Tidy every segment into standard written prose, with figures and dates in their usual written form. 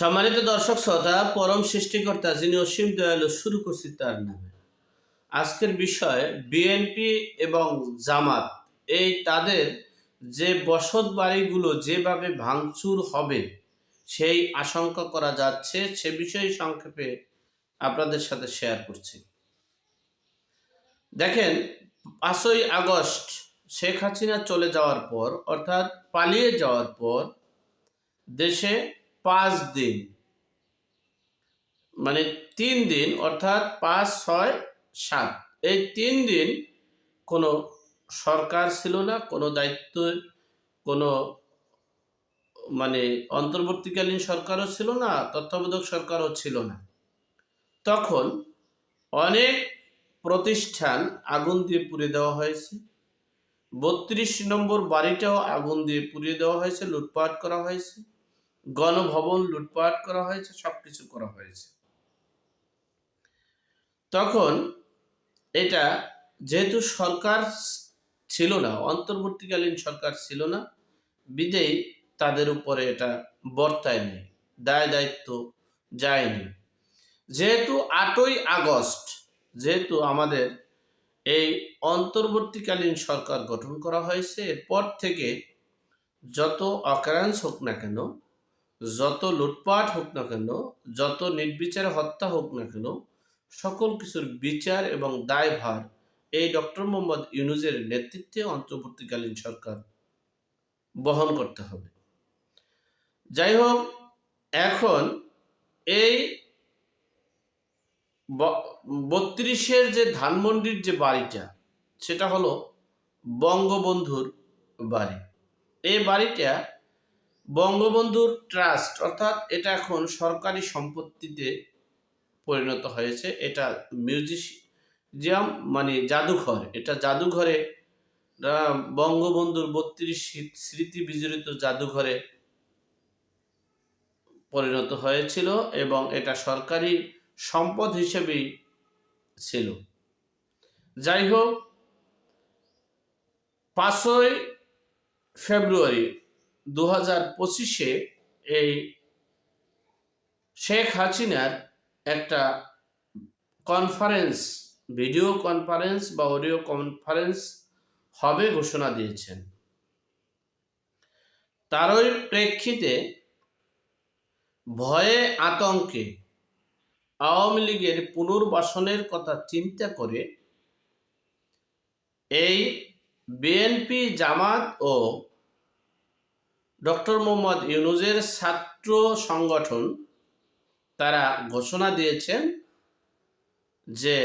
সম্মানিত দর্শক শ্রোতা, পরম সৃষ্টিকর্তা যিনি অসীম দয়ালু শুরু করছি তার নামে। আজকের বিষয় বিএনপি এবং জামাত, এই তাদের যে বসত বাড়িগুলো যেভাবে ভাঙচুর হবে সেই আশঙ্কা করা যাচ্ছে, সে বিষয়ে সংক্ষেপে আপনাদের সাথে শেয়ার করছি। দেখেন, 5ই আগস্ট শেখ হাসিনা চলে যাওয়ার পর, অর্থাৎ পালিয়ে যাওয়ার পর দেশে 5 দিন, মানে 3 দিন, অর্থাৎ 5, 6, 7, এই 3 দিন কোনো সরকার ছিল না, কোনো দায়িত্ব, কোনো অন্তর্বর্তীকালীন সরকারও ছিল না, তত্ত্বাবধায়ক সরকারও ছিল না। তখন অনেক প্রতিষ্ঠান আগুন দিয়ে পুড়িয়ে দেওয়া হয়েছে। 32 নম্বর বাড়িটাও আগুন দিয়ে পুড়িয়ে দেওয়া হয়েছে, লুটপাট করা হয়েছে, গণভবন লুটপাট করা হয়েছে, সবকিছু করা হয়েছে। তখন এটা যেহেতু সরকার ছিল না, অন্তর্বর্তীকালীন সরকার ছিল না, বিদেই তাদের উপরে এটা বর্তায় নেই, দায় দায়িত্ব যায়নি। যেহেতু 8ই আগস্ট, যেহেতু আমাদের এই অন্তর্বর্তীকালীন সরকার গঠন করা হয়েছে, এরপর থেকে যত অকারেন্স হোক না কেন, যত লুটপাট হোক না কেন, যত নির্বিচারে হত্যা হোক না কেন, সকল কিছুর বিচার এবং দায়ভার এই ডক্টর মোহাম্মদ ইউনূসের নেতৃত্বে অন্তর্বর্তীকালীন সরকার বহন করতে হবে। যাই হোক, এখন এই 32-এর যে ধানমন্ডির যে বাড়িটা, সেটা হলো বঙ্গবন্ধুর বাড়ি। এই বাড়িটা বঙ্গবন্ধুর ট্রাস্ট, অর্থাৎ এটা এখন সরকারি সম্পত্তিতে পরিণত হয়েছে। এটা মিউজিয়াম, জাদুঘর। এটা জাদুঘরে, বঙ্গবন্ধুর 32 স্মৃতি বিজড়িত জাদুঘরে পরিণত হয়েছিল এবং এটা সরকারি সম্পদ হিসেবেই ছিল। যাই হোক, 5ই ফেব্রুয়ারি 2025-এ এই শেখ হাসিনার একটা কনফারেন্স, ভিডিও কনফারেন্স বা অডিও কনফারেন্স হবে ঘোষণা দিয়েছেন। তারই প্রেক্ষিতে ভয়ে আতঙ্কে আওয়ামী লীগের পুনর্বাসনের কথা চিন্তা করে এই বিএনপি, জামাত ও ডক্টর মোহাম্মদ ইউনূসের ছাত্র সংগঠন তারা ঘোষণা দিয়েছেন যে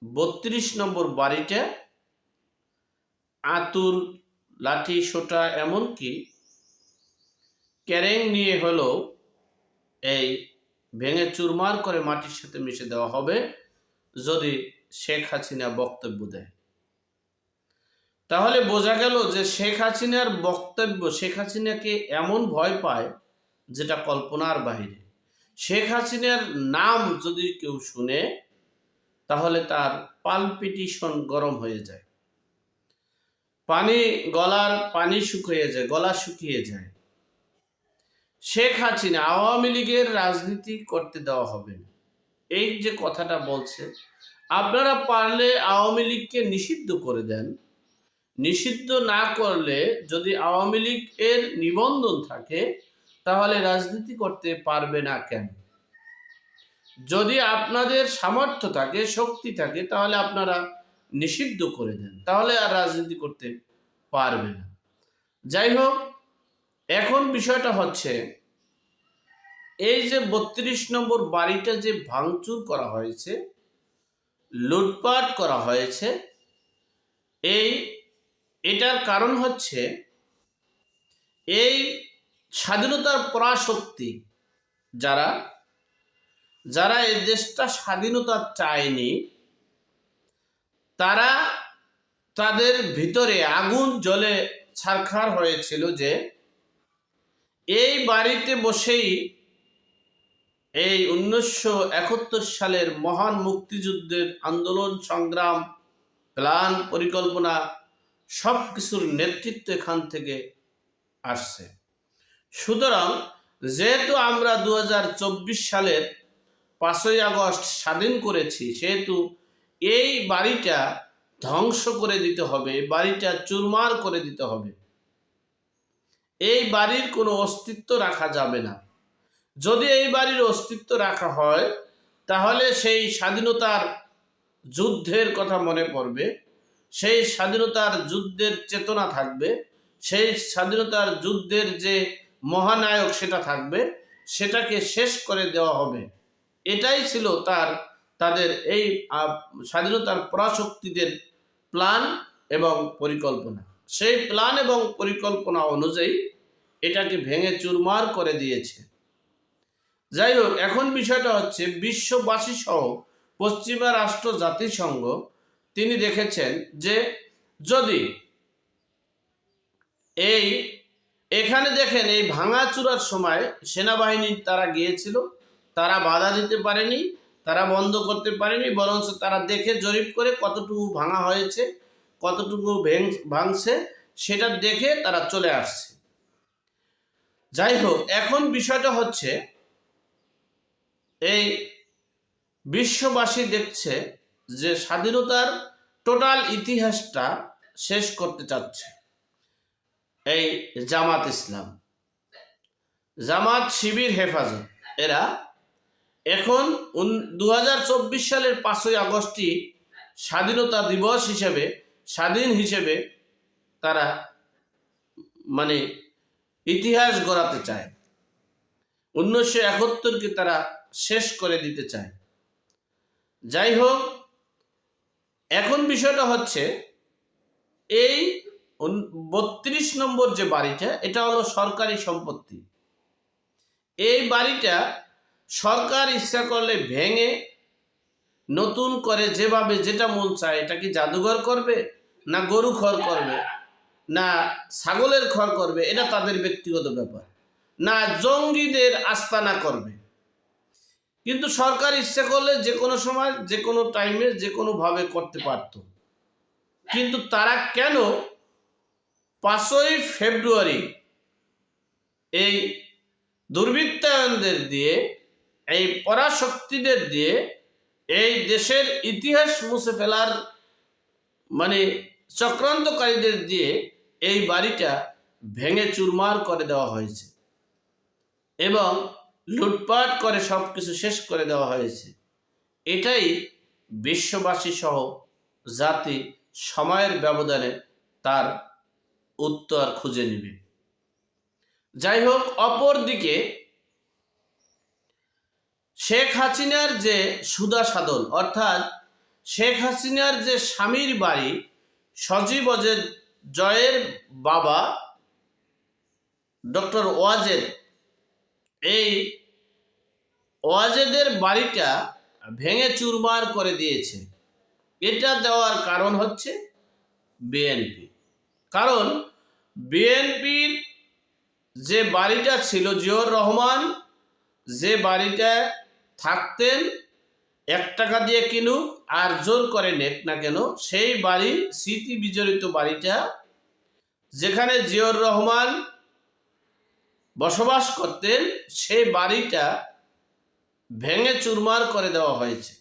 32 নম্বর বাড়িটা আতুর, লাঠি, সোটা, এমনকি ক্যারেং নিয়ে হলেও এই ভেঙে চুরমার করে মাটির সাথে মিশে দেওয়া হবে যদি শেখ হাসিনা বক্তব্য দেয়। তাহলে বোঝা গেল যে শেখ হাসিনার বক্তব্য, শেখ হাসিনাকে এমন ভয় পায় যেটা কল্পনার বাহিরে। শেখ হাসিনার নাম যদি কেউ শুনে তাহলে তার পালপিটিশন গরম হয়ে যায়, গলার পানি শুকিয়ে যায়, গলা শুকিয়ে যায়। শেখ হাসিনা আওয়ামী লীগের রাজনীতি করতে দেওয়া হবে না, এই যে কথাটা বলছে। আপনারা পারলে আওয়ামী লীগকে নিষিদ্ধ করে দেন। নিষিদ্ধ না করলে, যদি আওয়ামী লীগ এর নিবন্ধন থাকে, তাহলে রাজনীতি করতে পারবে না কেন? যদি আপনাদের সামর্থ্য থাকে, শক্তি থাকে, তাহলে আপনারা নিষিদ্ধ করে দেন, তাহলে আর রাজনীতি করতে পারবে না। যাই হোক, এখন বিষয়টা হচ্ছে এই যে 32 নম্বর বাড়িটা যে ভাঙচুর করা হয়েছে, লুটপাট করা হয়েছে, এটার কারণ হচ্ছে এই স্বাধীনতার পরাশক্তি, যারা এই দেশটা স্বাধীনতা চায়নি, তারা, তাদের ভিতরে আগুন জ্বলে ছারখার হয়েছিল যে এই বাড়িতে বসেই এই 1971 সালের মহান মুক্তিযুদ্ধের আন্দোলন, সংগ্রাম, প্ল্যান, পরিকল্পনা, সব কিছুর নেতৃত্ব এখান থেকে আসছে। সুতরাং যেহেতু আমরা 2024 সালের 5ই আগস্ট স্বাধীন করেছি, সেহেতু এই বাড়িটা ধ্বংস করে দিতে হবে, বাড়িটা চুরমার করে দিতে হবে। এই বাড়ির কোনো অস্তিত্ব রাখা যাবে না। যদি এই বাড়ির অস্তিত্ব রাখা হয় তাহলে সেই স্বাধীনতার যুদ্ধের কথা মনে পড়বে, সেই স্বাধীনতার যুদ্ধের চেতনা থাকবে, সেই স্বাধীনতার যুদ্ধের যে মহানায়ক সেটা থাকবে, সেটাকে শেষ করে দেওয়া হবে। এটাই ছিল তাদের এই স্বাধীনতার পরাশক্তিদের প্ল্যান এবং পরিকল্পনা। সেই প্ল্যান এবং পরিকল্পনা অনুযায়ী এটাকে ভেঙে চুরমার করে দিয়েছে। যাই হোক, এখন বিষয়টা হচ্ছে বিশ্ববাসী সহ পশ্চিমা রাষ্ট্র জাতিসংঘ তিনি দেখেছেন যে যদি এখানে দেখেন এই ভাঙাচুরার সময় সেনাবাহিনী তারা গিয়েছিল, তারা বাধা দিতে পারেনি, তারা বন্ধ করতে পারেনি, বরঞ্চ তারা দেখে জরিপ করে কতটুকু ভাঙা হয়েছে, কতটুকু ভাঙছে সেটা দেখে তারা চলে আসছে। যাই হোক, এখন বিষয়টা হচ্ছে এই বিশ্ববাসী দেখছে যে স্বাধীনতার টোটাল ইতিহাসটা শেষ করতে চাচ্ছে এই জামাত ইসলাম, জামাত শিবির হেফাজত, এরা এখন 2024 সালের 5ই আগস্টই স্বাধীনতা দিবস হিসেবে, স্বাধীন হিসেবে তারা মানে ইতিহাস গড়াতে চায়। 1971কে তারা শেষ করে দিতে চায়। যাই হোক, এখন বিষয়টা হচ্ছে এই 32 নম্বর যে বাড়িটা, এটা হলো সরকারি সম্পত্তি। এই বাড়িটা সরকার ইচ্ছা করলে ভেঙে নতুন করে যেভাবে যেটা মন চায়, এটা কি জাদুঘর করবে, না গরু ঘর করবে, না ছাগলের ঘর করবে, এটা তাদের ব্যক্তিগত ব্যাপার, না জঙ্গিদের আস্তানা করবে। কিন্তু সরকার ইচ্ছা করলে যে কোনো সময়, যে কোনো টাইমে, যে কোনোভাবে করতে পারত। কিন্তু তারা কেন 5ই ফেব্রুয়ারি এই দুর্বৃত্তায়নদের দিয়ে, এই পরাশক্তিদের দিয়ে, এই দেশের ইতিহাস মুছে ফেলার চক্রান্তকারীদের দিয়ে এই বাড়িটা ভেঙে চুরমার করে দেওয়া হয়েছে এবং লুটপাট করে সব কিছু শেষ করে দেওয়া হয়েছে। এটাই বিশ্ববাসী সহ জাতি সময়ের ব্যবধানে তার উত্তর খুঁজে নেবে। যাই হোক, অপর দিকে শেখ হাসিনার যে সুদা সাধন, অর্থাৎ শেখ হাসিনার যে স্বামীর বাড়ি সজীব জয়ের বাবা ডক্টর ওয়াজেদ, এই ওয়াজেদের বাড়িটা ভেঙে চুরমার করে দিয়েছে। এটা দেওয়ার কারণ হচ্ছে বিএনপি। কারণ বিএনপির যে বাড়িটা ছিল, জিয়র রহমান যে বাড়িটা থাকতেন, 1 টাকা দিয়ে কিনুক আর জোর করে নেক না কেন, সেই বাড়ি, স্মৃতি বিজড়িত বাড়িটা, যেখানে জিয়র রহমান বসবাস করতেন, সেই বাড়িটা ভেঙে চুরমার করে দেওয়া হয়েছে।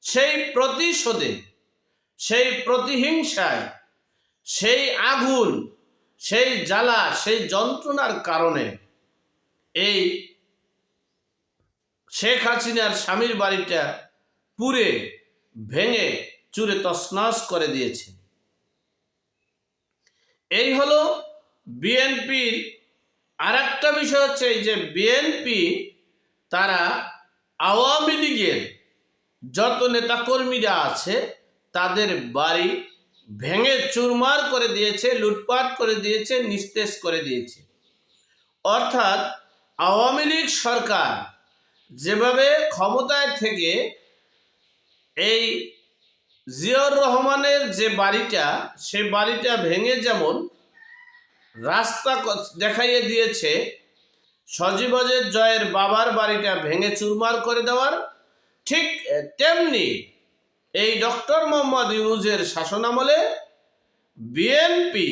সেই প্রতিশোধে, সেই প্রতিহিংসায়, সেই আগুন, সেই জ্বালা, সেই যন্ত্রণার কারণে এই শেখ হাসিনার স্বামীর বাড়িটা পুড়ে ভেঙে চুরে তছনছ করে দিয়েছে। এই হলো বিএনপির। আর একটা বিষয় হচ্ছে এই যে বিএনপি তারা আওয়ামী লীগের যত নেতাকর্মীরা আছে তাদের বাড়ি ভেঙে চুরমার করে দিয়েছে, লুটপাট করে দিয়েছে, নিস্তেজ করে দিয়েছে। অর্থাৎ আওয়ামী লীগ সরকার যেভাবে ক্ষমতায় থেকে এই জিয়র রহমানের যে বাড়িটা, সে বাড়িটা ভেঙে যেমন রাস্তা দেখাইয়ে দিয়েছে, সজীব জয়ের বাবার বাড়িটা ভেঙে চুরমার করে দেওয়ার, ঠিক তেমনি এই ডক্টর মোহাম্মদ ইউনূসের শাসনামলে বিএনপি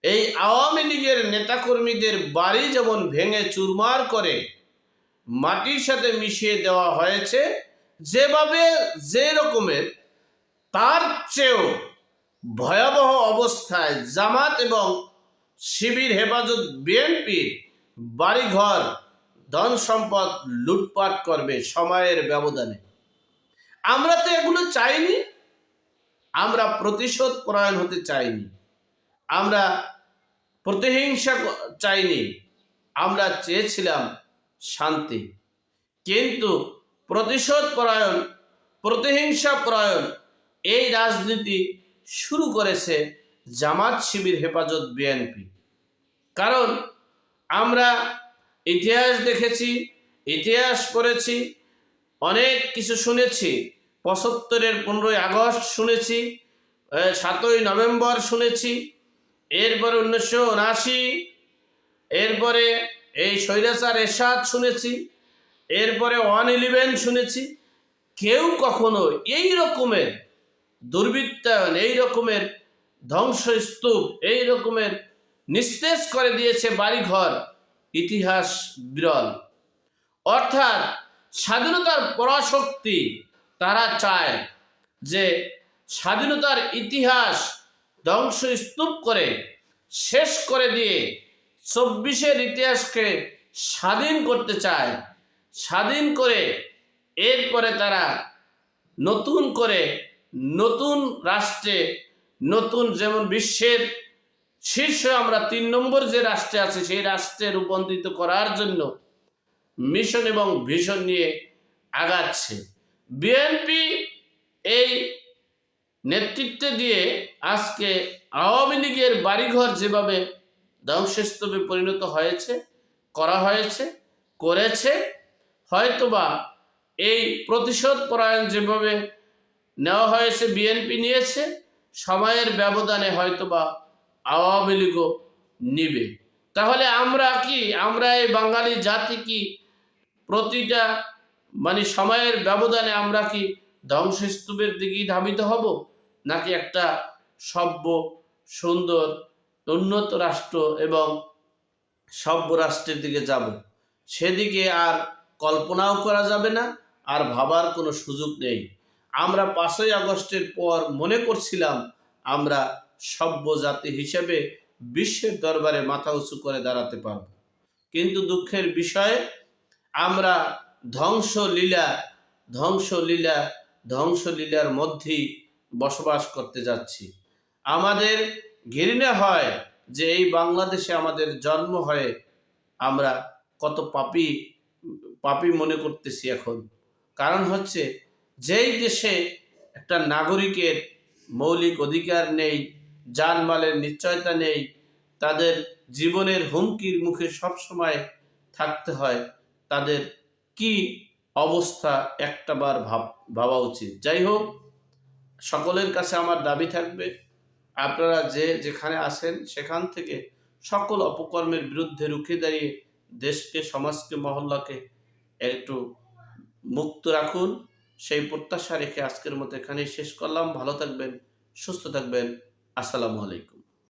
এই আওয়ামী লীগের নেতাকর্মীদের বাড়ি যেমন ভেঙে চুরমার করে মাটির সাথে মিশিয়ে দেওয়া হয়েছে, যেভাবে যে রকমের তার চেয়েও ভয়াবহ অবস্থায় জামাত এবং শিবির হেফাজত বিএনপির বাড়িঘর ধন সম্পদ লুটপাট করবে সময়ের ব্যবধানে। আমরা তো এগুলো চাইনি, আমরা প্রতিশোধ পরায়ণ হতে চাইনি, আমরা প্রতিহিংসা চাইনি, আমরা চেয়েছিলাম শান্তি। কিন্তু প্রতিশোধ পরায়ণ, প্রতিহিংসা পরায়ণ এই রাজনীতি শুরু করেছে জামাত শিবির হেফাজত বিএনপি। কারণ আমরা ইতিহাস দেখেছি, ইতিহাস পড়েছি, অনেক কিছু শুনেছি। ৭৫-এর ১৫ই আগস্ট শুনেছি, ৭ই নভেম্বর শুনেছি, এরপরে ১৯৭৯, এরপরে এই স্বৈরাচার এরশাদ শুনেছি, এরপরে 1/11 শুনেছি। কেউ কখনো এই রকমের দুর্বৃত্তায়ন, এই রকমের ধ্বংসস্তূপ, এই রকমের নিস্তেজ করে দিয়েছে বাড়িঘর, ইতিহাস বিরল। অর্থাৎ স্বাধীনতার পরাশক্তি তারা চায় যে স্বাধীনতার ইতিহাস ধ্বংসস্তূপ করে শেষ করে দিয়ে ২৪-এর ইতিহাসকে স্বাধীন করতে চায়। স্বাধীন করে এরপরে তারা নতুন করে নতুন রাষ্ট্রে, নতুন যেমন বিশ্বের শীর্ষে আমরা ৩ নম্বর যে রাষ্ট্রে আছে সেই রাষ্ট্রে রূপান্তরিত করার জন্য মিশন এবং ভিশন নিয়ে আগাচ্ছে। বিএনপি এই নেতৃত্বে দিয়ে আজকে আওয়ামী লীগের বাড়িঘর যেভাবে ধ্বংসস্তূপে পরিণত হয়েছে, করা হয়েছে, করেছে, হয়তোবা এই প্রতিশোধ পরায়ণ যেভাবে নেওয়া হয়েছে, বিএনপি নিয়েছে, সময়ের ব্যবধানে হয়তোবা আওয়ামী লীগও নিবে। তাহলে আমরা কি, আমরা এই বাঙালি জাতি কি প্রতিটা সময়ের ব্যবধানে আমরা কি ধ্বংসস্তূপের দিকেই ধাবিত হব, নাকি একটা সভ্য, সুন্দর, উন্নত রাষ্ট্র এবং সভ্য রাষ্ট্রের দিকে যাব? সেদিকে আর কল্পনাও করা যাবে না, আর ভাবার কোনো সুযোগ নেই। আমরা ৫ই আগস্টের পর মনে করছিলাম আমরা সভ্য জাতি হিসেবে বিশ্বের দরবারে মাথা উঁচু করে দাঁড়াতে পারব, কিন্তু দুঃখের বিষয়ে আমরা ধ্বংসলীলার মধ্যেই বসবাস করতে যাচ্ছি। আমাদের ঘৃণা হয় যে এই বাংলাদেশে আমাদের জন্ম হয়ে আমরা কত পাপী মনে করতেছি এখন। কারণ হচ্ছে, যেই দেশে একটা নাগরিকের মৌলিক অধিকার নেই, জানমালের নিশ্চয়তা নেই, তাদের জীবনের হুমকির মুখে সবসময় থাকতে হয়, তাদের কি অবস্থা একটাবার ভাবা উচিত। যাই হোক, সকলের কাছে আমার দাবি থাকবে, আপনারা যেখানে আছেন সেখান থেকে সকল অপকর্মের বিরুদ্ধে রুখে দাঁড়িয়ে দেশকে, সমাজকে, মহল্লাকে একটু মুক্ত রাখুন। সেই প্রত্যাশা রেখে আজকের মতো এখানেই শেষ করলাম। ভালো থাকবেন, সুস্থ থাকবেন। আসসালামু আলাইকুম।